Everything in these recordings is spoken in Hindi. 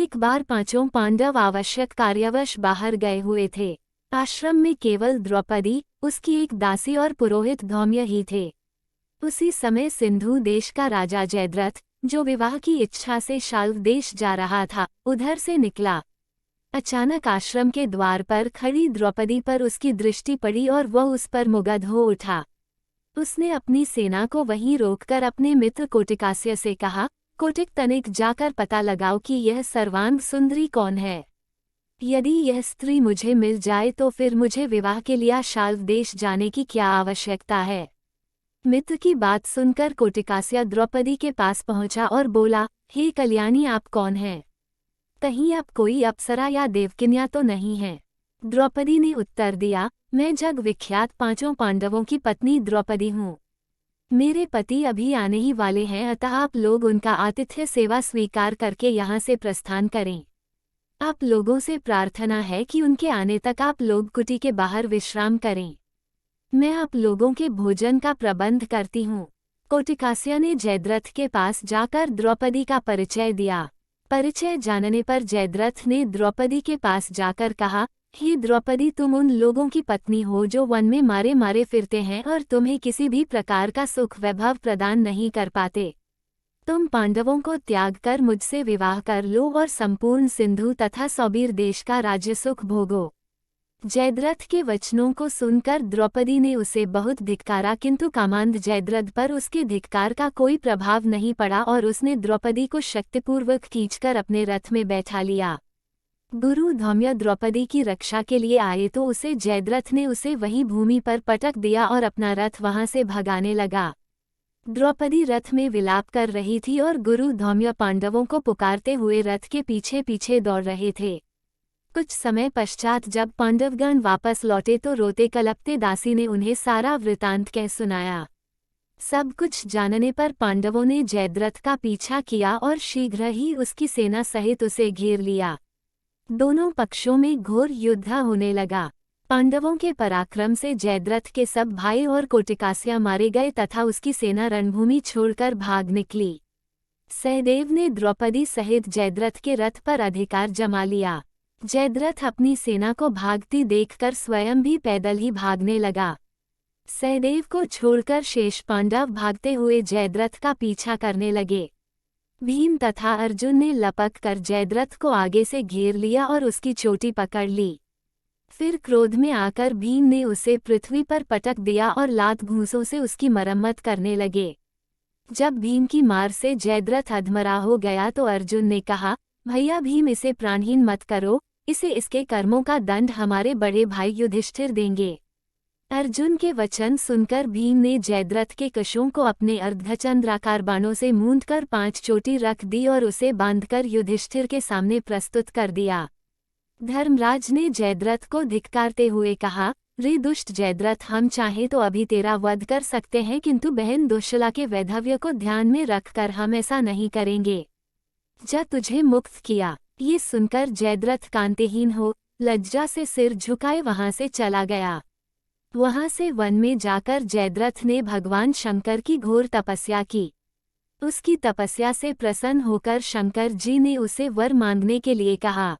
एक बार पांचों पांडव आवश्यक कार्यवश बाहर गए हुए थे। आश्रम में केवल द्रौपदी, उसकी एक दासी और पुरोहित धौम्य ही थे। उसी समय सिंधु देश का राजा जयद्रथ, जो विवाह की इच्छा से शाल्व देश जा रहा था, उधर से निकला। अचानक आश्रम के द्वार पर खड़ी द्रौपदी पर उसकी दृष्टि पड़ी और वह उस पर मुग्ध हो उठा। उसने अपनी सेना को वहीं रोककर अपने मित्र कोटिकास्य से कहा, कोटिक तनिक जाकर पता लगाओ कि यह सर्वांग सुंदरी कौन है। यदि यह स्त्री मुझे मिल जाए तो फिर मुझे विवाह के लिए शाल्व देश जाने की क्या आवश्यकता है। मित्र की बात सुनकर कोटिकास्य द्रौपदी के पास पहुंचा और बोला, हे कल्याणी, आप कौन हैं? कहीं आप कोई अप्सरा या देवकन्या तो नहीं हैं? द्रौपदी ने उत्तर दिया, मैं जग विख्यात पांचों पांडवों की पत्नी द्रौपदी हूँ। मेरे पति अभी आने ही वाले हैं, अतः आप लोग उनका आतिथ्य सेवा स्वीकार करके यहाँ से प्रस्थान करें। आप लोगों से प्रार्थना है कि उनके आने तक आप लोग कुटी के बाहर विश्राम करें। मैं आप लोगों के भोजन का प्रबंध करती हूँ। कोटिकास्य ने जयद्रथ के पास जाकर द्रौपदी का परिचय दिया। परिचय जानने पर जयद्रथ ने द्रौपदी के पास जाकर कहा, हे द्रौपदी, तुम उन लोगों की पत्नी हो जो वन में मारे मारे फिरते हैं और तुम्हें किसी भी प्रकार का सुख वैभव प्रदान नहीं कर पाते। तुम पांडवों को त्याग कर मुझसे विवाह कर लो और संपूर्ण सिंधु तथा सौबीर देश का राज्य सुख भोगो। जयद्रथ के वचनों को सुनकर द्रौपदी ने उसे बहुत धिक्कारा, किंतु कामांध जयद्रथ पर उसके धिक्कार का कोई प्रभाव नहीं पड़ा और उसने द्रौपदी को शक्तिपूर्वक खींचकर अपने रथ में बैठा लिया। गुरु धौम्य द्रौपदी की रक्षा के लिए आए तो उसे जयद्रथ ने उसे वहीं भूमि पर पटक दिया और अपना रथ वहां से भगाने लगा। द्रौपदी रथ में विलाप कर रही थी और गुरु धौम्य पांडवों को पुकारते हुए रथ के पीछे पीछे दौड़ रहे थे। कुछ समय पश्चात जब पांडवगण वापस लौटे तो रोते कलपते दासी ने उन्हें सारा वृतांत कह सुनाया। सब कुछ जानने पर पांडवों ने जयद्रथ का पीछा किया और शीघ्र ही उसकी सेना सहित उसे घेर लिया। दोनों पक्षों में घोर युद्ध होने लगा। पांडवों के पराक्रम से जयद्रथ के सब भाई और कोटिकास्य मारे गए तथा उसकी सेना रणभूमि छोड़कर भाग निकली। सहदेव ने द्रौपदी सहित जयद्रथ के रथ पर अधिकार जमा लिया। जयद्रथ अपनी सेना को भागती देखकर स्वयं भी पैदल ही भागने लगा। सहदेव को छोड़कर शेष पांडव भागते हुए जयद्रथ का पीछा करने लगे। भीम तथा अर्जुन ने लपक कर जयद्रथ को आगे से घेर लिया और उसकी चोटी पकड़ ली। फिर क्रोध में आकर भीम ने उसे पृथ्वी पर पटक दिया और लात घूंसों से उसकी मरम्मत करने लगे। जब भीम की मार से जयद्रथ अधमरा हो गया तो अर्जुन ने कहा, भैया भीम, इसे प्राणहीन मत करो, इसे इसके कर्मों का दंड हमारे बड़े भाई युधिष्ठिर देंगे। अर्जुन के वचन सुनकर भीम ने जयद्रथ के कशों को अपने अर्धचंद्राकार बाणों से मूंदकर 5 चोटी रख दी और उसे बांधकर युधिष्ठिर के सामने प्रस्तुत कर दिया। धर्मराज ने जयद्रथ को धिक्कारते हुए कहा, रे दुष्ट जयद्रथ, हम चाहे तो अभी तेरा वध कर सकते हैं, किंतु बहन दुश्शला के वैधव्य को ध्यान में रखकर हम ऐसा नहीं करेंगे। जा तुझे मुक्त किया। ये सुनकर जयद्रथ कांतिहीन हो लज्जा से सिर झुकाए वहां से चला गया। वहां से वन में जाकर जयद्रथ ने भगवान शंकर की घोर तपस्या की। उसकी तपस्या से प्रसन्न होकर शंकर जी ने उसे वर मांगने के लिए कहा।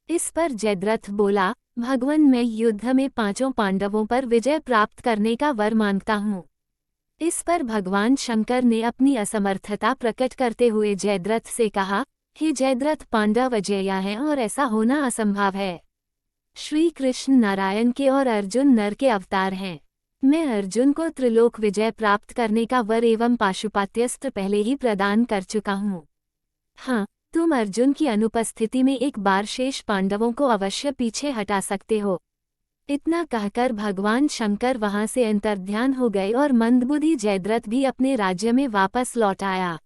इस पर जयद्रथ बोला, भगवान, मैं युद्ध में 5 पांडवों पर विजय प्राप्त करने का वर मांगता हूँ। इस पर भगवान शंकर ने अपनी असमर्थता प्रकट करते हुए जयद्रथ से कहा, हे जयद्रथ, पांडव अजेय हैं और ऐसा होना असंभव है। श्री कृष्ण नारायण के और अर्जुन नर के अवतार हैं। मैं अर्जुन को त्रिलोक विजय प्राप्त करने का वर एवं पाशुपात्यस्त्र पहले ही प्रदान कर चुका हूँ। हाँ, तुम अर्जुन की अनुपस्थिति में एक बार शेष पांडवों को अवश्य पीछे हटा सकते हो। इतना कहकर भगवान शंकर वहां से अंतर्ध्यान हो गए और मंदबुद्धि जयद्रथ भी अपने राज्य में वापस लौट आया।